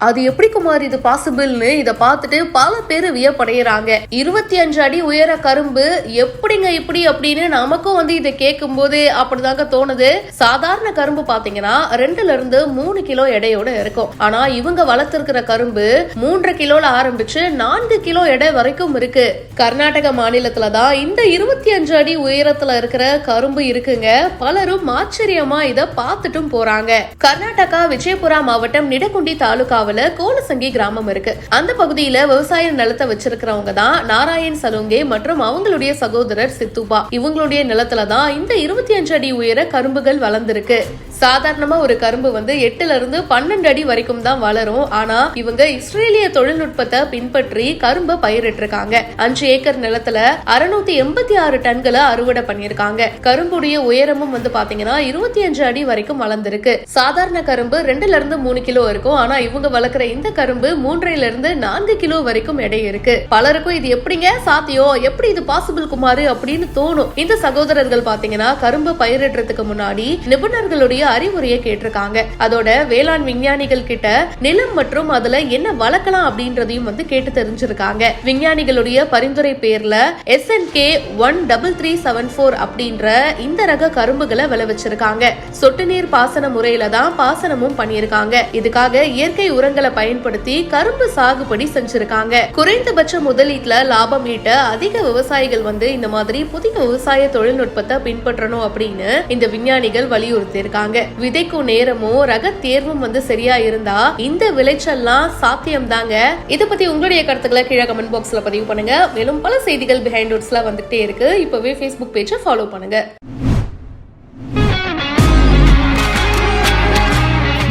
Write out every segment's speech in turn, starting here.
அது எப்படி குமார் இது பாசிபிள்னு இத பார்த்துட்டு பல பேர் வியப்படைகிறாங்க. 25 அடி உயர கரும்பு எப்படிங்க இப்படி அப்படின்னு நமக்கும் இதை கேட்கும் போது அப்படிதாங்க தோணுது. சாதாரண கரும்பு பாத்தீங்கன்னா 2ல இருந்து 3 கிலோ எடையோட இருக்கும். ஆனா இவங்க வளர்த்திருக்கிற கரும்பு 3 கிலோல ஆரம்பிச்சு 4 கிலோ எடை வரைக்கும் இருக்கு. கர்நாடக மாநிலத்துல தான் இந்த 25 அடி உயரத்துல இருக்கிற கரும்பு இருக்குங்க. பலரும் ஆச்சரியமா இத பார்த்துட்டும் போறாங்க. கர்நாடகா விஜயபுரா மாவட்டம் நிடகுண்டி தாலுகா கோலசங்கி கிராமம் இருக்கு. அந்த பகுதியில விவசாய நிலத்தை வச்சிருக்கிறவங்க தான் நாராயண் சலுங்கே மற்றும் அவங்களுடைய சகோதரர் சித்துபா. இவங்களுடைய நிலத்துல தான் இந்த 25 அடி உயர கரும்புகள் வளர்ந்திருக்கு. சாதாரணமா ஒரு கரும்பு 8ல இருந்து 12 அடி வரைக்கும் தான் வளரும். ஆனா இவங்க இஸ்ரேலிய தொழில்நுட்பத்தை பின்பற்றி கரும்பை பயிரிட்டு இருக்காங்க. 5 ஏக்கர் நிலத்துல 686 டன்களை அறுவடை பண்ணிருக்காங்க. கரும்புடைய உயரமும் பாத்தீங்கன்னா 25 அடி வரைக்கும் வளர்ந்திருக்கு. சாதாரண கரும்பு 2ல இருந்து 3 கிலோ இருக்கும். ஆனா இவங்க வளர்க்கிற இந்த கரும்பு 3ல இருந்து 4 கிலோ வரைக்கும் எடை இருக்கு. பலருக்கும் இது எப்படிங்க சாத்தியம், எப்படி இது பாசிபிள் குமாரு அப்படின்னு தோணும். இந்த சகோதரர்கள் பாத்தீங்கன்னா கரும்பு பயிரிடுறதுக்கு முன்னாடி நிபுணர்களுடைய அறிவுரையை கேட்டிருக்காங்க. அதோட வேளாண் விஞ்ஞானிகள் கிட்ட நிலம் மற்றும் அதுல என்ன வளர்க்கலாம் அப்படின்றதையும் கேட்டு தெரிஞ்சிருக்காங்க. விஞ்ஞானிகளுடைய பரிந்துரை பேர்ல SNK 13374 அப்படின்ற இந்த ரக கரும்புகளை விளைவிச்சிருக்காங்க. சொட்டு நீர் பாசன முறையில தான் பாசனமும் பண்ணிருக்காங்க. இதுக்காக இயற்கை உரங்களை பயன்படுத்தி கரும்பு சாகுபடி செஞ்சிருக்காங்க. குறைந்தபட்ச முதலீட்டுல லாபம் ஈட்ட அதிக விவசாயிகள் இந்த மாதிரி புதிய விவசாய தொழில்நுட்பத்தை பின்பற்றணும் அப்படின்னு இந்த விஞ்ஞானிகள் வலியுறுத்தி இருக்காங்க. விதைக்கும் நேரமும் ரக தேர்வும் சரியா இருந்தா இந்த விளைச்சல்லாம் சாத்தியம் தாங்க. இத பத்தி உங்களுடைய கருத்துக்களை கீழே கமெண்ட் பாக்ஸ்ல பதிவு பண்ணுங்க. மேலும் பல செய்திகள் பிஹைண்ட் ரூட்ஸ்ல வந்துட்டே இருக்கு. இப்பவே Facebook பேஜை ஃபாலோ பண்ணுங்க.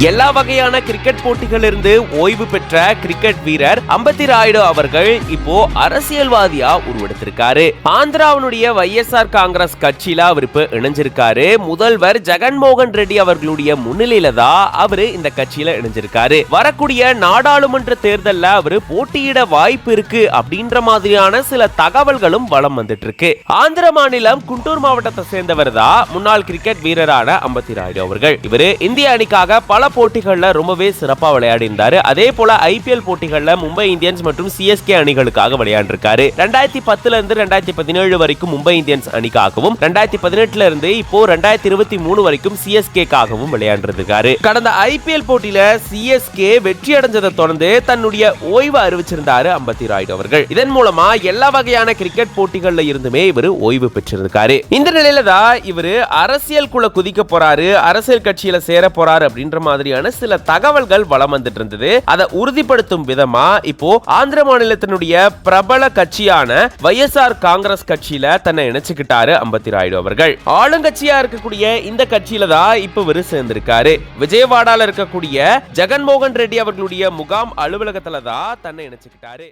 எல்லா வகையான கிரிக்கெட் போட்டிகளிலிருந்து ஓய்வு பெற்ற கிரிக்கெட் வீரர் அம்பத்தி ராயுடு அவர்கள் இப்போ அரசியல்வாதியா உருவெடுத்திருக்காரு. ஆந்திராவுடைய YSR காங்கிரஸ் கட்சியில அவர் இப்ப இணைஞ்சிருக்காரு. முதல்வர் ஜெகன்மோகன் ரெட்டி அவர்களுடைய முன்னிலையில தான் அவரு இந்த கட்சியில இணைஞ்சிருக்காரு. வரக்கூடிய நாடாளுமன்ற தேர்தல்ல அவரு போட்டியிட வாய்ப்பு இருக்கு அப்படின்ற மாதிரியான சில தகவல்களும் வலம் வந்துட்டு இருக்கு. ஆந்திர மாநிலம் குண்டூர் மாவட்டத்தை சேர்ந்தவர் தான் முன்னாள் கிரிக்கெட் வீரரான அம்பத்தி ராயுடு அவர்கள். இவரு இந்திய அணிக்காக பல போட்டிகள்ல ரொம்பவே சிறப்பா விளையாடி இருந்தாரு. அதே போல IPL போட்டிகள்ல மும்பை இந்தியன்ஸ் மற்றும் CSK அணிகளுக்காக விளையாண்டிருக்காரு. 2010ல இருந்து 2017 வரைக்கும் மும்பை இந்தியன்ஸ் அணிக்காகவும் 2018ல இருந்து இப்போ 2023 வரைக்கும் CSKக்காகவும் விளையாண்டிருக்காரு. கடந்த IPL போட்டியில CSK வெற்றி அடைஞ்சதை தொடர்ந்து தன்னுடைய ஓய்வு அறிவிச்சிருந்தாரு அம்பத்தி ராயுடு அவர்கள். இதன் மூலமா எல்லா வகையான கிரிக்கெட் போட்டிகள்ல இருந்துமே இவர் ஓய்வு பெற்றிருக்காரு. இந்த நிலையில தான் இவர் அரசியலுக்குள்ள குதிக்க போறாரு, அரசியல் கட்சியில சேர போறாரு அப்படின்ற மாதிரியான சில தகவல்கள் வலம் வந்துட்டு இருந்தது. அதை உறுதிப்படுத்தும் விதமா இப்போ ஆந்திர மாநிலத்தினுடைய பிரபல கட்சியான YSR காங்கிரஸ் கட்சியில தன்னை இணைச்சுக்கிட்டாரு அம்பத்தி ராயுடு அவர்கள். ஆளுங்கட்சியா இருக்கக்கூடிய இந்த கட்சியில தான் இப்ப இவரு சேர்ந்திருக்காரு. விஜயவாடால இருக்கக்கூடிய ஜெகன்மோகன் ரெட்டி அவர்களுடைய முகாம் அலுவலகத்துல தான் தன்னை இணைச்சுக்கிட்டாரு.